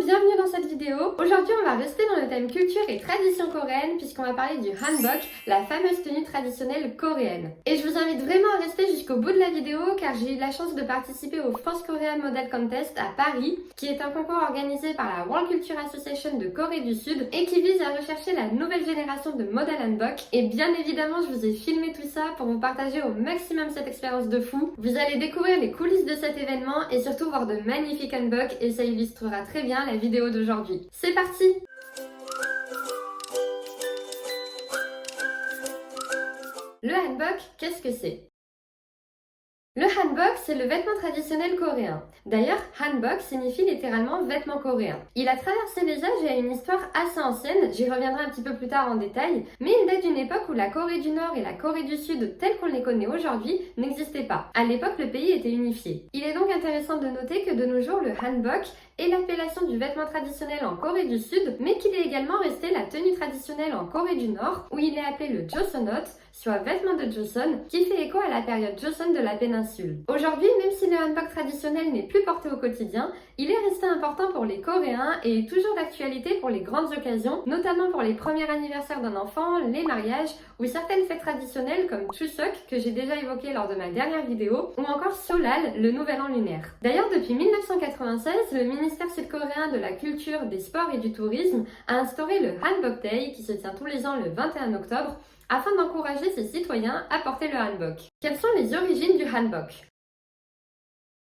bienvenue dans cette vidéo. Aujourd'hui, on va rester dans le thème culture et tradition coréenne puisqu'on va parler du hanbok, la fameuse tenue traditionnelle coréenne. Et je vous invite vraiment à rester jusqu'au bout de la vidéo car j'ai eu la chance de participer au France Korea Model Contest à Paris, qui est un concours organisé par la World Culture Association de Corée du Sud et qui vise à rechercher la nouvelle génération de modèles hanbok. Et bien évidemment, je vous ai filmé tout ça pour vous partager au maximum cette expérience de fou. Vous allez découvrir les coulisses de cet événement et surtout voir de magnifiques hanboks et ça illustrera très bien la vidéo d'aujourd'hui. C'est parti! Le hanbok, qu'est-ce que c'est? Le hanbok, c'est le vêtement traditionnel coréen. D'ailleurs, hanbok signifie littéralement vêtement coréen. Il a traversé les âges et a une histoire assez ancienne, j'y reviendrai un petit peu plus tard en détail, mais il date d'une époque où la Corée du Nord et la Corée du Sud, telles qu'on les connaît aujourd'hui, n'existaient pas. À l'époque, le pays était unifié. Il est donc intéressant de noter que de nos jours, le hanbok est l'appellation du vêtement traditionnel en Corée du Sud, mais qu'il est également resté la tenue traditionnelle en Corée du Nord, où il est appelé le Joseonot, soit vêtement de Joseon, qui fait écho à la période Joseon de la péninsule. Aujourd'hui, même si le hanbok traditionnel n'est plus porté au quotidien, il est resté important pour les Coréens et est toujours d'actualité pour les grandes occasions, notamment pour les premiers anniversaires d'un enfant, les mariages ou certaines fêtes traditionnelles comme Chuseok, que j'ai déjà évoqué lors de ma dernière vidéo, ou encore Solal, le nouvel an lunaire. D'ailleurs, depuis 1996, le ministère sud-coréen de la Culture, des Sports et du Tourisme a instauré le Hanbok Day, qui se tient tous les ans le 21 octobre, afin d'encourager ses citoyens à porter le hanbok. Quelles sont les origines du hanbok?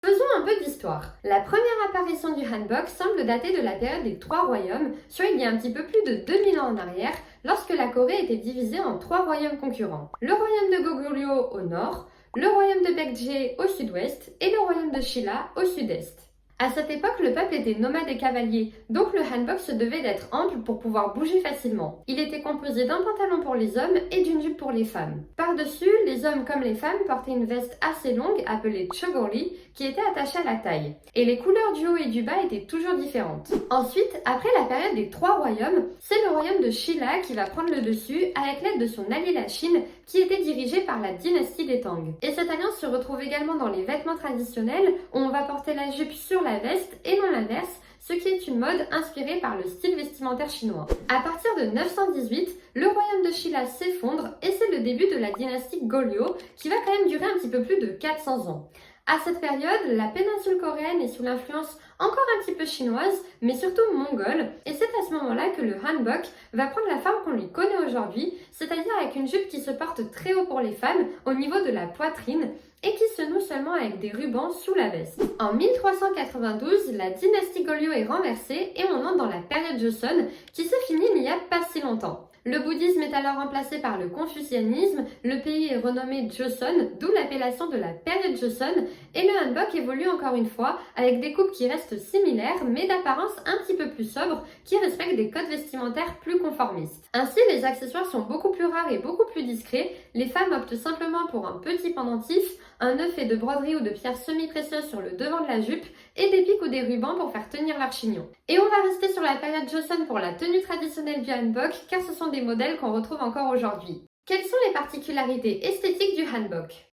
Faisons un peu d'histoire. La première apparition du hanbok semble dater de la période des Trois Royaumes, soit il y a un petit peu plus de 2000 ans en arrière, lorsque la Corée était divisée en trois royaumes concurrents. Le royaume de Goguryeo au nord, le royaume de Baekje au sud-ouest et le royaume de Shilla au sud-est. À cette époque, le peuple était nomade et cavalier, donc le hanbok se devait d'être ample pour pouvoir bouger facilement. Il était composé d'un pantalon pour les hommes et d'une jupe pour les femmes. Par-dessus, les hommes comme les femmes portaient une veste assez longue appelée chogori qui était attachée à la taille. Et les couleurs du haut et du bas étaient toujours différentes. Ensuite, après la période des Trois Royaumes, c'est le royaume de Shilla qui va prendre le dessus avec l'aide de son allié la Chine qui était dirigé par la dynastie des Tang. Et cette alliance se retrouve également dans les vêtements traditionnels où on va porter la jupe sur la veste et non l'inverse, ce qui est une mode inspirée par le style vestimentaire chinois. À partir de 918, le royaume de Shilla s'effondre et c'est le début de la dynastie Goryeo qui va quand même durer un petit peu plus de 400 ans. À cette période, la péninsule coréenne est sous l'influence encore un petit peu chinoise, mais surtout mongole, et c'est à ce moment-là que le hanbok va prendre la forme qu'on lui connaît aujourd'hui, c'est-à-dire avec une jupe qui se porte très haut pour les femmes, au niveau de la poitrine, et qui se noue seulement avec des rubans sous la veste. En 1392, la dynastie Goryeo est renversée et on entre dans la période Joseon, qui se finit il n'y a pas si longtemps. Le bouddhisme est alors remplacé par le confucianisme, le pays est renommé Joseon, d'où l'appellation de la période Joseon, et le hanbok évolue encore une fois avec des coupes qui restent similaires mais d'apparence un petit peu plus sobre, qui respectent des codes vestimentaires plus conformistes. Ainsi, les accessoires sont beaucoup plus rares et beaucoup plus discrets, les femmes optent simplement pour un petit pendentif, un nœud fait de broderie ou de pierres semi-précieuses sur le devant de la jupe et des pics ou des rubans pour faire tenir leur chignon. Et on va rester sur la période Joseon pour la tenue traditionnelle du hanbok car ce sont des modèles qu'on retrouve encore aujourd'hui. Quelles sont les particularités esthétiques du hanbok?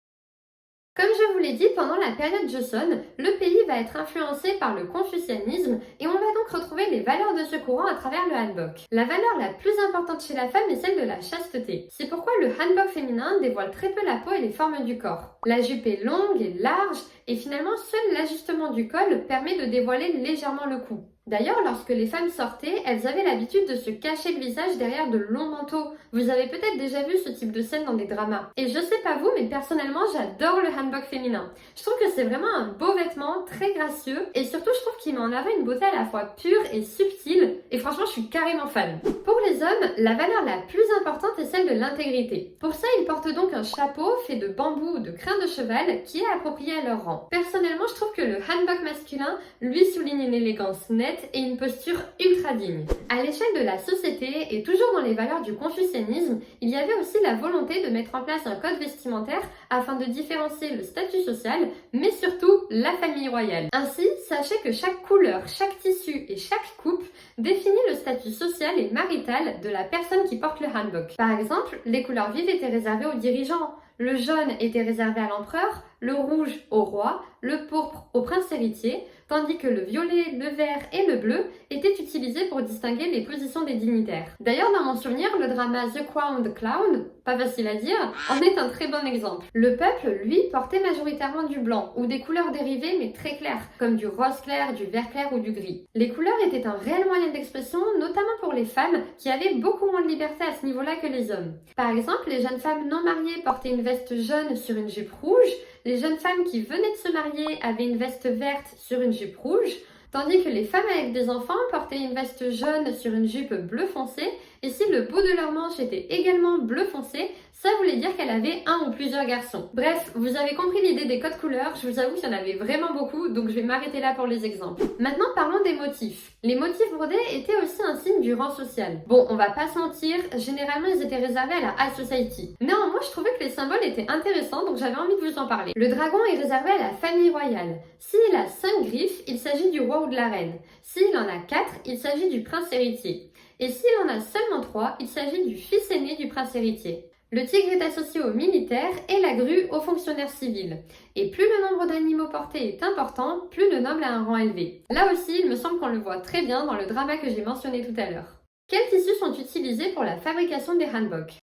Comme je vous l'ai dit, pendant la période Joseon, le pays va être influencé par le confucianisme et on va donc retrouver les valeurs de ce courant à travers le hanbok. La valeur la plus importante chez la femme est celle de la chasteté. C'est pourquoi le hanbok féminin dévoile très peu la peau et les formes du corps. La jupe est longue et large et finalement seul l'ajustement du col permet de dévoiler légèrement le cou. D'ailleurs, lorsque les femmes sortaient, elles avaient l'habitude de se cacher le visage derrière de longs manteaux. Vous avez peut-être déjà vu ce type de scène dans des dramas. Et je sais pas vous, mais personnellement, j'adore le hanbok féminin. Je trouve que c'est vraiment un beau vêtement, très gracieux, et surtout je trouve qu'il met en avant une beauté à la fois pure et subtile, et franchement, je suis carrément fan. Pour les hommes, la valeur la plus importante est celle de l'intégrité. Pour ça, ils portent donc un chapeau fait de bambou ou de crin de cheval qui est approprié à leur rang. Personnellement, je trouve que le hanbok masculin lui souligne une élégance nette et une posture ultra digne. À l'échelle de la société et toujours dans les valeurs du confucianisme, il y avait aussi la volonté de mettre en place un code vestimentaire afin de différencier le statut social, mais surtout la famille royale. Ainsi, sachez que chaque couleur, chaque tissu et chaque coupe définit le statut social et marital de la personne qui porte le hanbok. Par exemple, les couleurs vives étaient réservées aux dirigeants, le jaune était réservé à l'empereur, le rouge au roi, le pourpre au prince héritier, tandis que le violet, le vert et le bleu étaient utilisés pour distinguer les positions des dignitaires. D'ailleurs, dans mon souvenir, le drama The Crowned Clown, pas facile à dire, en est un très bon exemple. Le peuple, lui, portait majoritairement du blanc, ou des couleurs dérivées mais très claires, comme du rose clair, du vert clair ou du gris. Les couleurs étaient un réel moyen d'expression, notamment pour les femmes, qui avaient beaucoup moins de liberté à ce niveau-là que les hommes. Par exemple, les jeunes femmes non mariées portaient une veste jaune sur une jupe rouge, les jeunes femmes qui venaient de se marier avaient une veste verte sur une jupe rouge, tandis que les femmes avec des enfants portaient une veste jaune sur une jupe bleu foncé, et si le bout de leur manche était également bleu foncé, ça voulait dire qu'elle avait un ou plusieurs garçons. Bref, vous avez compris l'idée des codes couleurs, je vous avoue qu'il y en avait vraiment beaucoup, donc je vais m'arrêter là pour les exemples. Maintenant parlons des motifs. Les motifs brodés étaient aussi un signe du rang social. Bon, on va pas se mentir, généralement ils étaient réservés à la high society. Néanmoins, je trouvais que les symboles étaient intéressants, donc j'avais envie de vous en parler. Le dragon est réservé à la famille royale. S'il a 5 griffes, il s'agit du roi ou de la reine. S'il en a 4, il s'agit du prince héritier. Et s'il en a seulement 3, il s'agit du fils aîné du prince héritier. Le tigre est associé aux militaires et la grue aux fonctionnaires civils. Et plus le nombre d'animaux portés est important, plus le noble a un rang élevé. Là aussi, il me semble qu'on le voit très bien dans le drama que j'ai mentionné tout à l'heure. Quels tissus sont utilisés pour la fabrication des hanboks?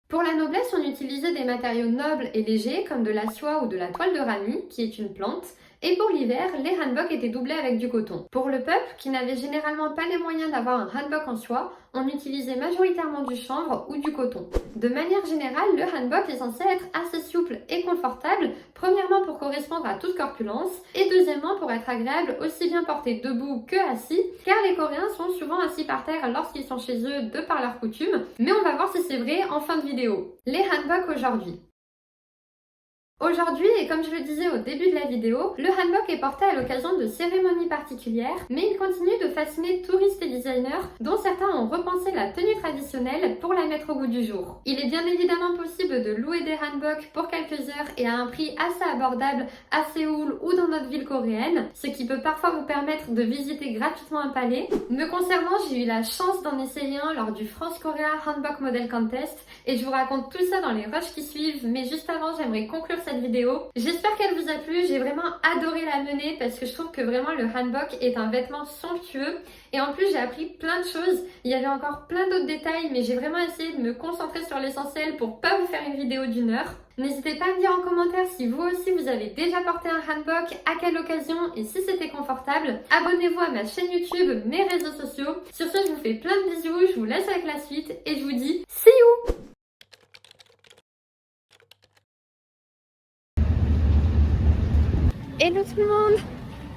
Pour la noblesse, on utilisait des matériaux nobles et légers comme de la soie ou de la toile de rami, qui est une plante, et pour l'hiver, les hanboks étaient doublés avec du coton. Pour le peuple, qui n'avait généralement pas les moyens d'avoir un hanbok en soie, on utilisait majoritairement du chanvre ou du coton. De manière générale, le hanbok est censé être assez souple et confortable, premièrement pour correspondre à toute corpulence, et deuxièmement pour être agréable aussi bien porté debout que assis, car les Coréens sont souvent assis par terre lorsqu'ils sont chez eux de par leur coutume, mais on va voir si c'est vrai en fin de vidéo. Les hanboks aujourd'hui. Aujourd'hui, et comme je le disais au début de la vidéo, le hanbok est porté à l'occasion de cérémonies particulières, mais il continue de fasciner touristes et designers, dont certains ont repensé la tenue traditionnelle pour la mettre au goût du jour. Il est bien évidemment possible de louer des hanboks pour quelques heures et à un prix assez abordable à Séoul ou dans notre ville coréenne, ce qui peut parfois vous permettre de visiter gratuitement un palais. Me concernant, j'ai eu la chance d'en essayer un lors du France Korea Hanbok Model Contest et je vous raconte tout ça dans les rushs qui suivent, mais juste avant, j'aimerais conclure cette vidéo. J'espère qu'elle vous a plu, j'ai vraiment adoré la mener parce que je trouve que vraiment le hanbok est un vêtement somptueux et en plus j'ai appris plein de choses. Il y avait encore plein d'autres détails mais j'ai vraiment essayé de me concentrer sur l'essentiel pour pas vous faire une vidéo d'1 heure. N'hésitez pas à me dire en commentaire si vous aussi vous avez déjà porté un hanbok, à quelle occasion et si c'était confortable. Abonnez-vous à ma chaîne YouTube, mes réseaux sociaux. Sur ce, je vous fais plein de bisous, je vous laisse avec la suite et je vous dis see you! Hello tout le monde!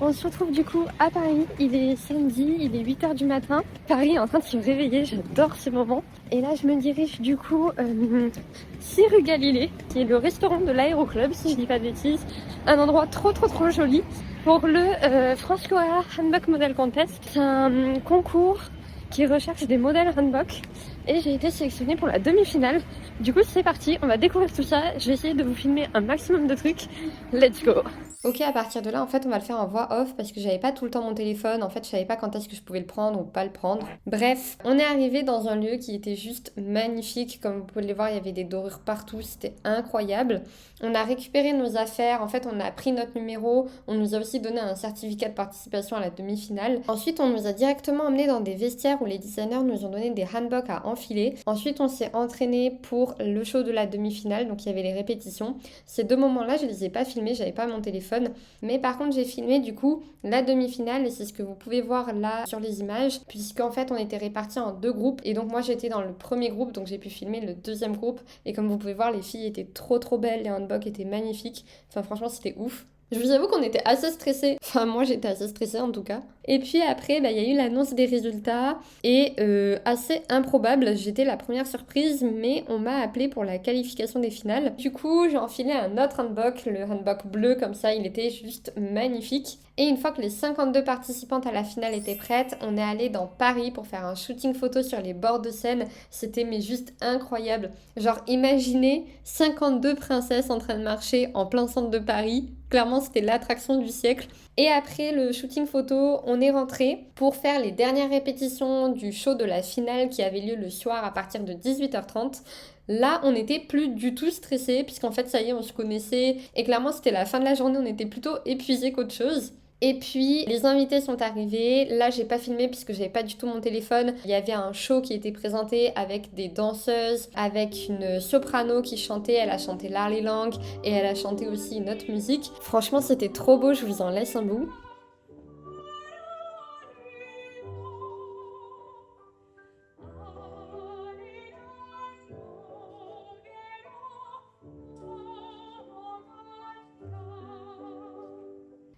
On se retrouve du coup à Paris, il est samedi, il est 8 h du matin. Paris est en train de se réveiller, j'adore ce moment. Et là je me dirige du coup 6 rue Galilée, qui est le restaurant de l'Aéroclub si je dis pas de bêtises. Un endroit trop joli pour le France Korea Hanbok Model Contest. C'est un concours qui recherche des modèles hanbok et j'ai été sélectionnée pour la demi-finale. Du coup c'est parti, on va découvrir tout ça. Je vais essayer de vous filmer un maximum de trucs. Let's go! Ok, à partir de là, en fait, on va le faire en voix off parce que j'avais pas tout le temps mon téléphone. En fait, je savais pas quand est-ce que je pouvais le prendre ou pas le prendre. Bref, on est arrivé dans un lieu qui était juste magnifique. Comme vous pouvez le voir, il y avait des dorures partout. C'était incroyable. On a récupéré nos affaires. En fait, on a pris notre numéro. On nous a aussi donné un certificat de participation à la demi-finale. Ensuite, on nous a directement emmenés dans des vestiaires où les designers nous ont donné des hanboks à enfiler. Ensuite, on s'est entraîné pour le show de la demi-finale. Donc, il y avait les répétitions. Ces 2 moments-là, je les ai pas filmés. J'avais pas mon téléphone. Mais par contre j'ai filmé du coup la demi-finale et c'est ce que vous pouvez voir là sur les images puisqu'en fait on était répartis en 2 groupes et donc moi j'étais dans le premier groupe donc j'ai pu filmer le 2e groupe et comme vous pouvez voir les filles étaient trop belles, les hanboks étaient magnifiques, enfin franchement c'était ouf. Je vous avoue qu'on était assez stressés, enfin moi j'étais assez stressée en tout cas. Et puis après, il y a eu l'annonce des résultats et assez improbable, j'étais la première surprise mais on m'a appelée pour la qualification des finales. Du coup j'ai enfilé un autre hanbok, le hanbok bleu comme ça, il était juste magnifique. Et une fois que les 52 participantes à la finale étaient prêtes, on est allé dans Paris pour faire un shooting photo sur les bords de Seine. C'était mais juste incroyable. Genre imaginez 52 princesses en train de marcher en plein centre de Paris. Clairement c'était l'attraction du siècle. Et après le shooting photo, on est rentré pour faire les dernières répétitions du show de la finale qui avait lieu le soir à partir de 18 h 30. Là, on n'était plus du tout stressé, puisqu'en fait, ça y est, on se connaissait, et clairement, c'était la fin de la journée, on était plutôt épuisés qu'autre chose. Et puis les invités sont arrivés. Là, j'ai pas filmé puisque j'avais pas du tout mon téléphone. Il y avait un show qui était présenté avec des danseuses, avec une soprano qui chantait. Elle a chanté Lali Lang et elle a chanté aussi une autre musique. Franchement, c'était trop beau. Je vous en laisse un bout.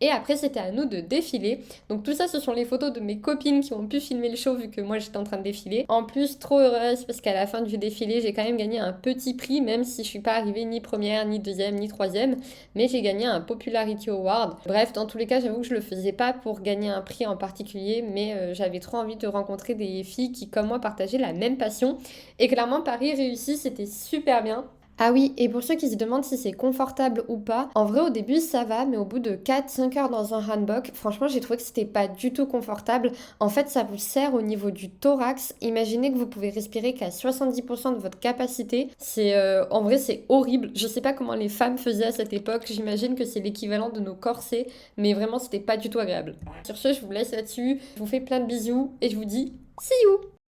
Et après, c'était à nous de défiler. Donc tout ça, ce sont les photos de mes copines qui ont pu filmer le show vu que moi, j'étais en train de défiler. En plus, trop heureuse parce qu'à la fin du défilé, j'ai quand même gagné un petit prix, même si je suis pas arrivée ni première, ni deuxième, ni troisième. Mais j'ai gagné un Popularity Award. Bref, dans tous les cas, j'avoue que je le faisais pas pour gagner un prix en particulier, mais j'avais trop envie de rencontrer des filles qui, comme moi, partageaient la même passion. Et clairement, Paris réussi, c'était super bien. Ah oui, et pour ceux qui se demandent si c'est confortable ou pas, en vrai au début ça va, mais au bout de 4-5 heures dans un hanbok, franchement j'ai trouvé que c'était pas du tout confortable. En fait ça vous serre au niveau du thorax. Imaginez que vous pouvez respirer qu'à 70% de votre capacité. En vrai c'est horrible. Je sais pas comment les femmes faisaient à cette époque, j'imagine que c'est l'équivalent de nos corsets, mais vraiment c'était pas du tout agréable. Sur ce, je vous laisse là-dessus, je vous fais plein de bisous et je vous dis see you!